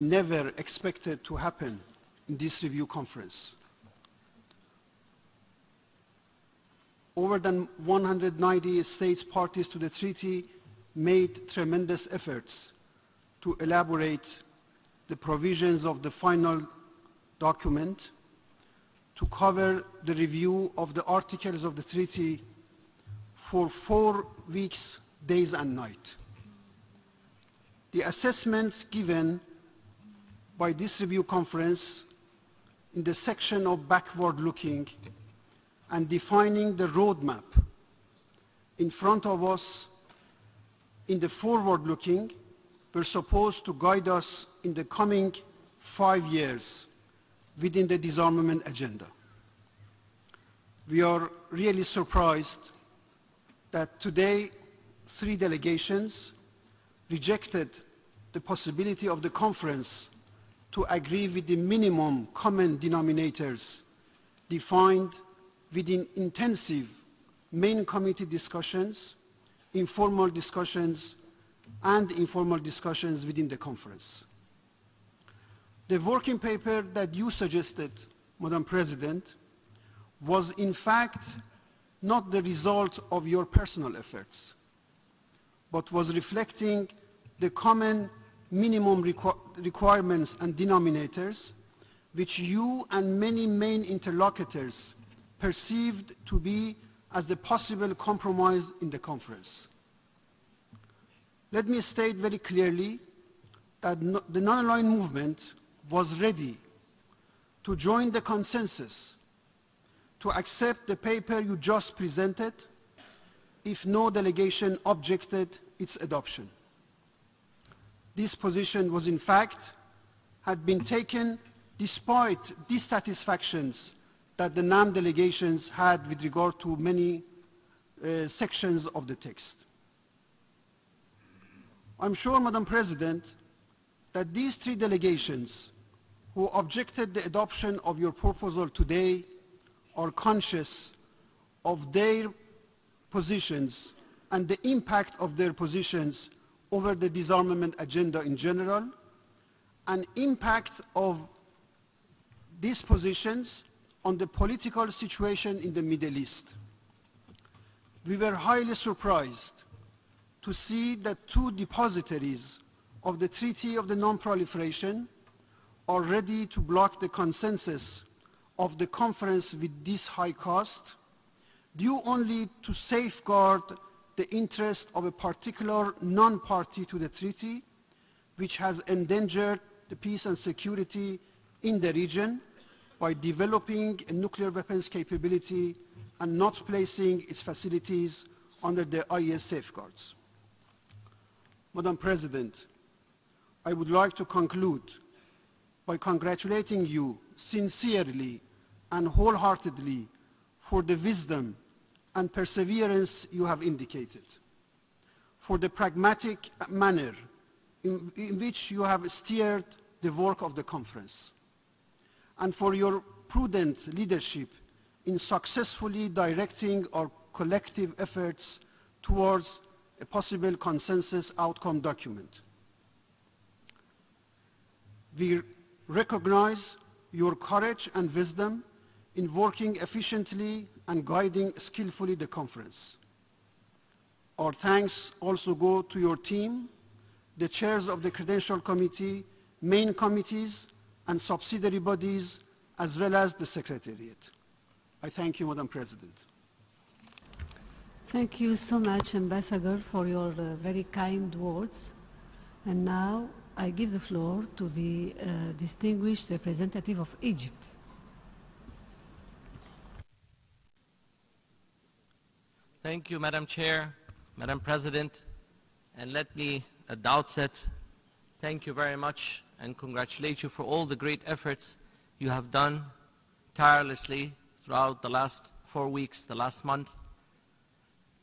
never expected to happen in this review conference. Over than 190 states parties to the treaty made tremendous efforts to elaborate the provisions of the final document, to cover the review of the articles of the treaty for 4 weeks, days and night. The assessments given by this review conference in the section of backward looking and defining the roadmap in front of us in the forward looking were supposed to guide us in the coming 5 years within the disarmament agenda. We are really surprised that today 3 delegations rejected the possibility of the conference to agree with the minimum common denominators defined within intensive main committee discussions, informal discussions, and informal discussions within the conference. The working paper that you suggested, Madam President, was in fact not the result of your personal efforts, but was reflecting the common minimum requirements and denominators which you and many main interlocutors perceived to be as the possible compromise in the conference. Let me state very clearly that the non-aligned movement was ready to join the consensus to accept the paper you just presented if no delegation objected its adoption. This position was in fact had been taken despite dissatisfactions that the NAM delegations had with regard to many sections of the text. I'm sure, Madam President, that these 3 delegations who objected the adoption of your proposal today are conscious of their positions and the impact of their positions over the disarmament agenda in general, and impact of these positions on the political situation in the Middle East. We were highly surprised to see that 2 depositories of the Treaty of the Non-Proliferation are ready to block the consensus of the conference with this high cost, due only to safeguard the interest of a particular non-party to the treaty, which has endangered the peace and security in the region by developing a nuclear weapons capability and not placing its facilities under the IAS safeguards. Madam President, I would like to conclude by congratulating you sincerely and wholeheartedly for the wisdom and perseverance you have indicated, for the pragmatic manner in which you have steered the work of the conference, and for your prudent leadership in successfully directing our collective efforts towards a possible consensus outcome document. We recognize your courage and wisdom in working efficiently and guiding skillfully the conference. Our thanks also go to your team, the chairs of the Credential Committee, main committees, and subsidiary bodies, as well as the Secretariat. I thank you, Madam President. Thank you so much, Ambassador, for your very kind words. And now I give the floor to the distinguished representative of Egypt. Thank you, Madam Chair, Madam President, and let me at the outset thank you very much and congratulate you for all the great efforts you have done tirelessly throughout the last 4 weeks, the last month,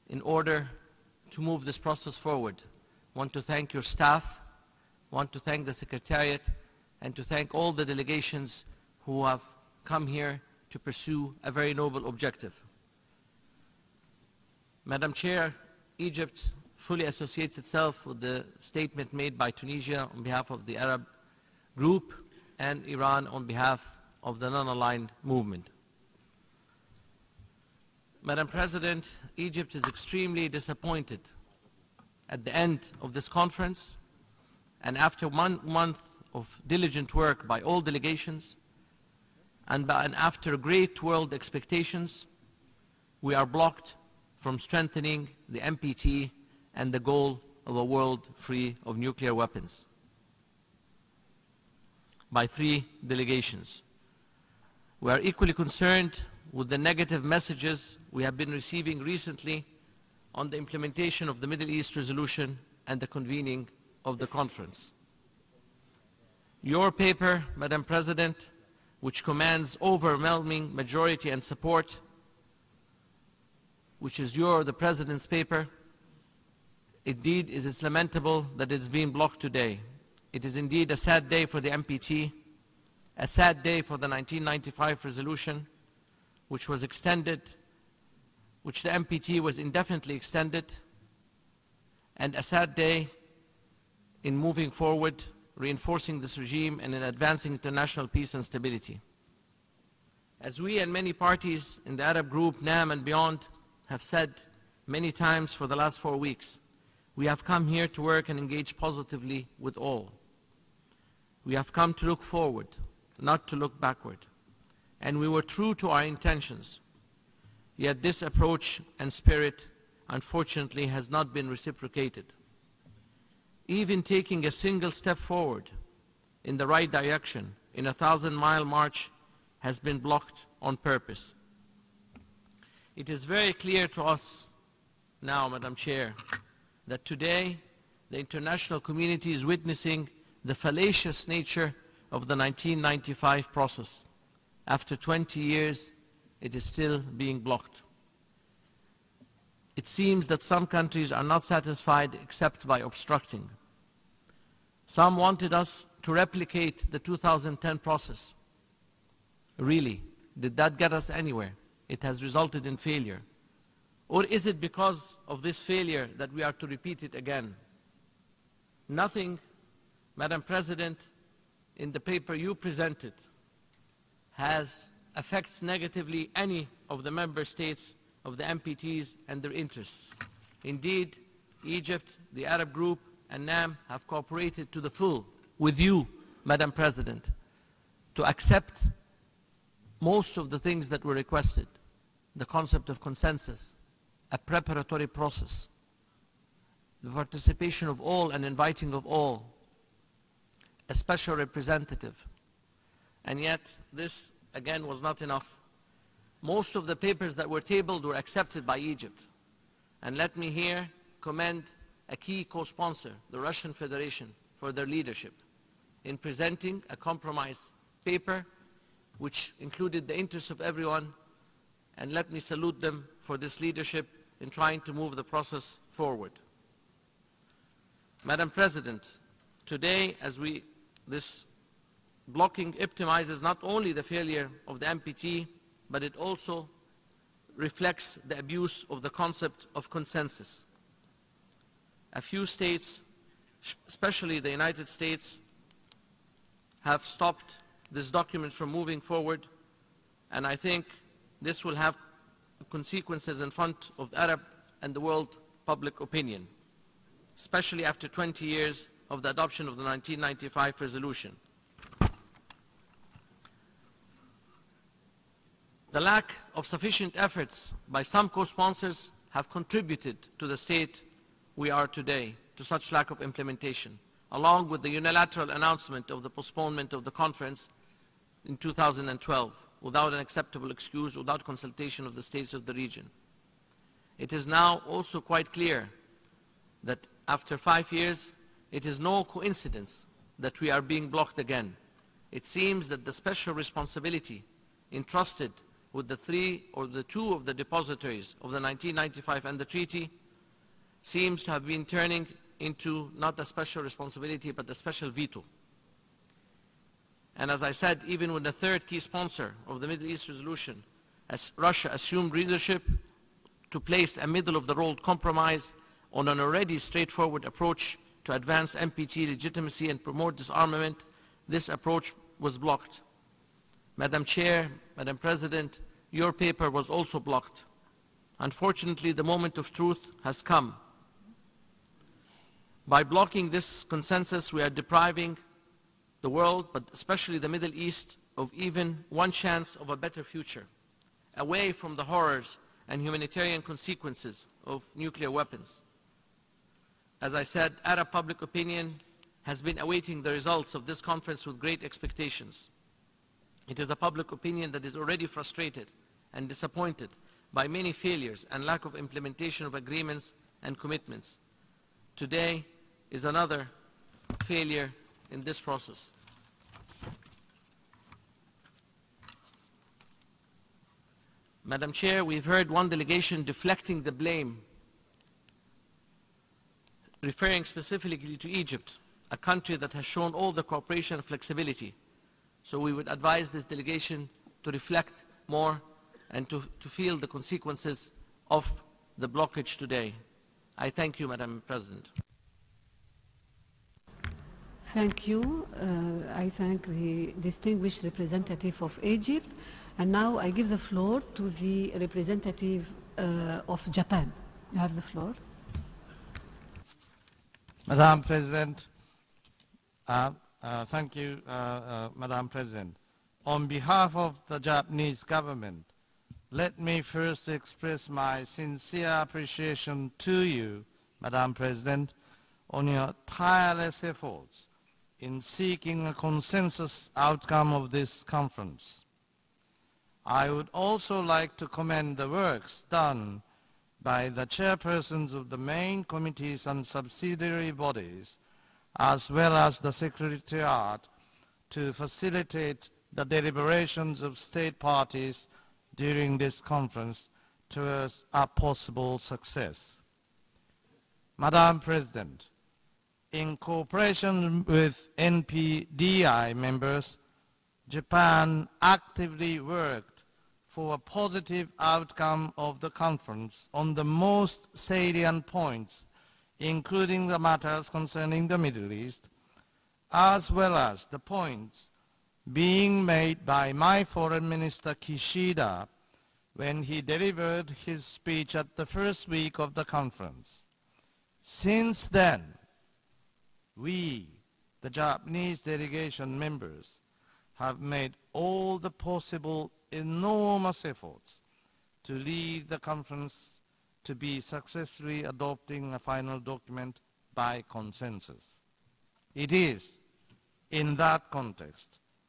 in order to move this process forward. I want to thank your staff, I want to thank the Secretariat, and to thank all the delegations who have come here to pursue a very noble objective. Madam Chair, Egypt fully associates itself with the statement made by Tunisia on behalf of the Arab Group and Iran on behalf of the non-aligned movement. Madam President, Egypt is extremely disappointed at the end of this conference, and after 1 month of diligent work by all delegations and after great world expectations, we are blocked from strengthening the NPT and the goal of a world free of nuclear weapons by 3 delegations. We are equally concerned with the negative messages we have been receiving recently on the implementation of the Middle East resolution and the convening of the conference. Your paper, Madam President, which commands overwhelming majority and support, which is the President's paper, indeed it is lamentable that it is being blocked today. It is indeed a sad day for the NPT, a sad day for the 1995 resolution, which was extended, which the NPT was indefinitely extended, and a sad day in moving forward, reinforcing this regime and in advancing international peace and stability. As we and many parties in the Arab group, NAM and beyond, have said many times for the last 4 weeks, we have come here to work and engage positively with all. We have come to look forward, not to look backward. And we were true to our intentions. Yet this approach and spirit, unfortunately, has not been reciprocated. Even taking a single step forward in the right direction in a 1,000-mile march has been blocked on purpose. It is very clear to us now, Madam Chair, that today the international community is witnessing the fallacious nature of the 1995 process. After 20 years, it is still being blocked. It seems that some countries are not satisfied except by obstructing. Some wanted us to replicate the 2010 process. Really, did that get us anywhere? It has resulted in failure. Or is it because of this failure that we are to repeat it again? Nothing, Madam President, in the paper you presented affects negatively any of the member states of the NPTs and their interests. Indeed, Egypt, the Arab group, and NAM have cooperated to the full with you, Madam President, to accept most of the things that were requested. The concept of consensus, a preparatory process, the participation of all and inviting of all, a special representative. And yet, this, again, was not enough. Most of the papers that were tabled were accepted by Egypt. And let me here commend a key co-sponsor, the Russian Federation, for their leadership in presenting a compromise paper which included the interests of everyone, and let me salute them for this leadership in trying to move the process forward. Madam President, today, this blocking epitomizes not only the failure of the NPT, but it also reflects the abuse of the concept of consensus. A few states, especially the United States, have stopped this document from moving forward, and I think this will have consequences in front of the Arab and the world public opinion, especially after 20 years of the adoption of the 1995 resolution. The lack of sufficient efforts by some co-sponsors have contributed to the state we are today, to such lack of implementation, along with the unilateral announcement of the postponement of the conference in 2012, without an acceptable excuse, without consultation of the states of the region. It is now also quite clear that after 5 years, it is no coincidence that we are being blocked again. It seems that the special responsibility entrusted with the 3 or the 2 of the depositories of the 1995 and the treaty seems to have been turning into not a special responsibility but a special veto. And as I said, even when the third key sponsor of the Middle East resolution, as Russia assumed leadership to place a middle-of-the-road compromise on an already straightforward approach to advance NPT legitimacy and promote disarmament, this approach was blocked. Madam Chair, Madam President, your paper was also blocked. Unfortunately, the moment of truth has come. By blocking this consensus, we are depriving the world, but especially the Middle East, of even one chance of a better future, away from the horrors and humanitarian consequences of nuclear weapons. As I said, Arab public opinion has been awaiting the results of this conference with great expectations. It is a public opinion that is already frustrated and disappointed by many failures and lack of implementation of agreements and commitments. Today is another failure in this process. Madam Chair, we've heard one delegation deflecting the blame, referring specifically to Egypt, a country that has shown all the cooperation and flexibility. So we would advise this delegation to reflect more and to feel the consequences of the blockage today. I thank you, Madam President. Thank you. I thank the distinguished representative of Egypt. And now I give the floor to the representative of Japan. You have the floor. Madam President, thank you, Madam President. On behalf of the Japanese government, let me first express my sincere appreciation to you, Madam President, on your tireless efforts in seeking a consensus outcome of this conference. I would also like to commend the works done by the chairpersons of the main committees and subsidiary bodies, as well as the Secretariat, to facilitate the deliberations of state parties during this conference towards a possible success. Madam President, in cooperation with NPDI members, Japan actively worked for a positive outcome of the conference on the most salient points, including the matters concerning the Middle East, as well as the points being made by my Foreign Minister Kishida when he delivered his speech at the first week of the conference. Since then, we, the Japanese delegation members, have made all the possible enormous efforts to lead the conference to be successfully adopting a final document by consensus. It is in that context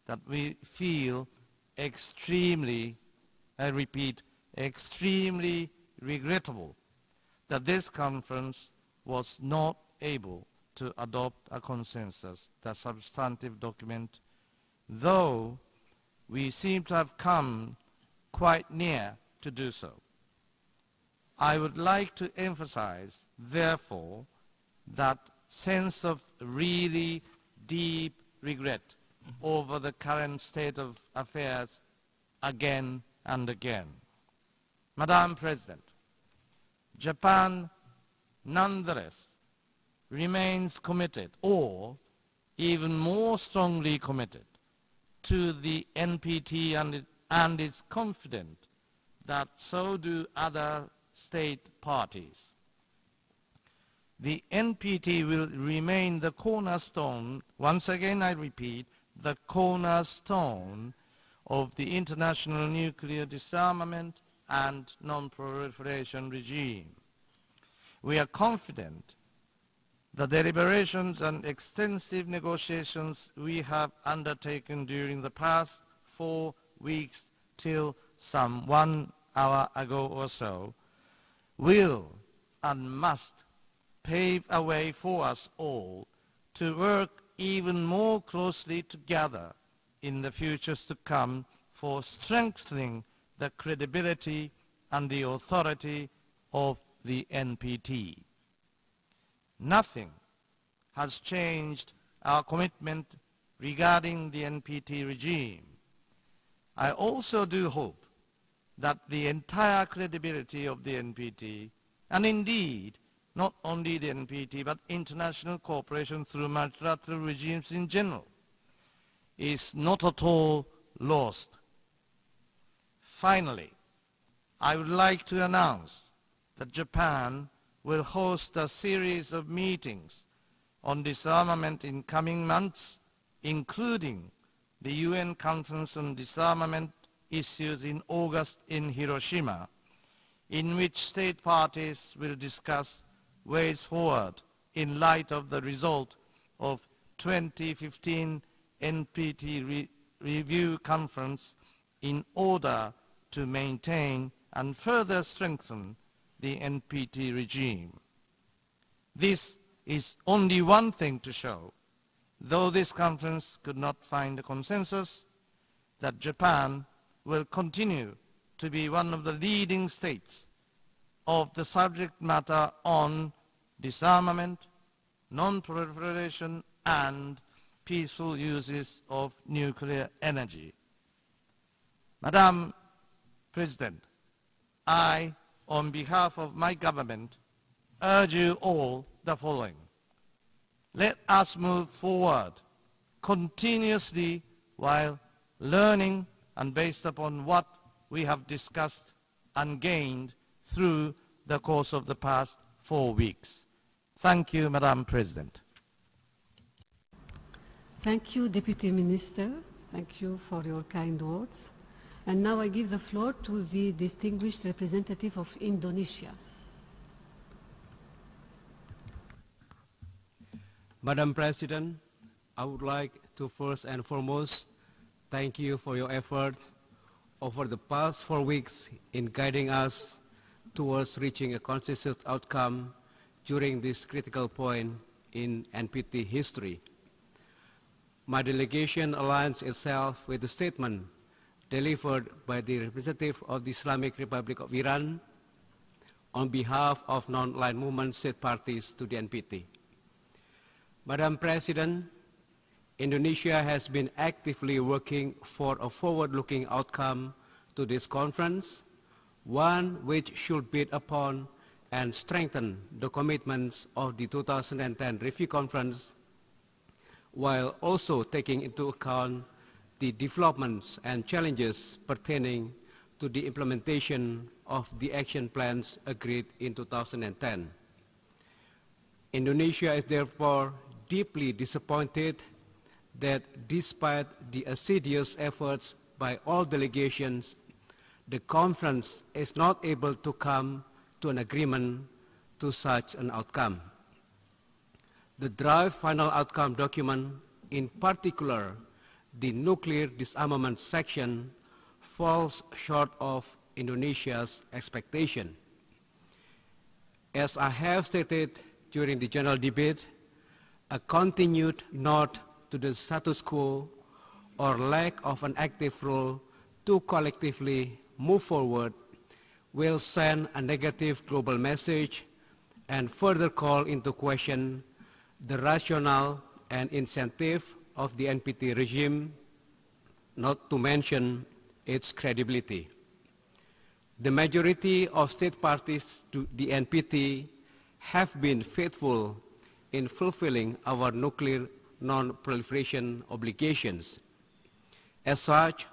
that we feel extremely, I repeat, extremely regrettable that this conference was not able to adopt a consensus, the substantive document, though we seem to have come quite near to do so. I would like to emphasize, therefore, that sense of really deep regret over the current state of affairs again and again. Madam President, Japan nonetheless remains committed, or even more strongly committed, to the NPT and is confident that so do other state parties. The NPT will remain the cornerstone, once again I repeat, the cornerstone of the international nuclear disarmament and non-proliferation regime. We are confident the deliberations and extensive negotiations we have undertaken during the past 4 weeks till some 1 hour ago or so will and must pave a way for us all to work even more closely together in the futures to come for strengthening the credibility and the authority of the NPT. Nothing has changed our commitment regarding the NPT regime. I also do hope that the entire credibility of the NPT, and indeed not only the NPT but international cooperation through multilateral regimes in general, is not at all lost. Finally, I would like to announce that Japan will host a series of meetings on disarmament in coming months, including the UN Conference on Disarmament Issues in August in Hiroshima, in which state parties will discuss ways forward in light of the result of 2015 NPT Review Conference in order to maintain and further strengthen the NPT regime. This is only one thing to show, though this conference could not find a consensus, that Japan will continue to be one of the leading states of the subject matter on disarmament, non-proliferation, and peaceful uses of nuclear energy. Madam President, I, on behalf of my government, urge you all the following. Let us move forward continuously while learning and based upon what we have discussed and gained through the course of the past 4 weeks. Thank you, Madam President. Thank you, Deputy Minister. Thank you for your kind words. And now I give the floor to the distinguished representative of Indonesia. Madam President, I would like to first and foremost thank you for your effort over the past 4 weeks in guiding us towards reaching a consensus outcome during this critical point in NPT history. My delegation aligns itself with the statement delivered by the representative of the Islamic Republic of Iran on behalf of non-aligned movement state parties to the NPT. Madam President, Indonesia has been actively working for a forward-looking outcome to this conference, one which should build upon and strengthen the commitments of the 2010 Review Conference, while also taking into account the developments and challenges pertaining to the implementation of the action plans agreed in 2010. Indonesia is therefore deeply disappointed that despite the assiduous efforts by all delegations, the conference is not able to come to an agreement to such an outcome. The draft final outcome document, in particular the nuclear disarmament section, falls short of Indonesia's expectation. As I have stated during the general debate, a continued nod to the status quo or lack of an active role to collectively move forward will send a negative global message and further call into question the rationale and incentive of the NPT regime, not to mention its credibility. The majority of state parties to the NPT have been faithful in fulfilling our nuclear non-proliferation obligations. As such,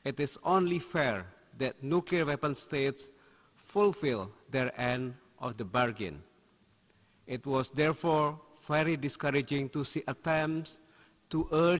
it is only fair that nuclear weapon states fulfill their end of the bargain. It was therefore very discouraging to see attempts to urge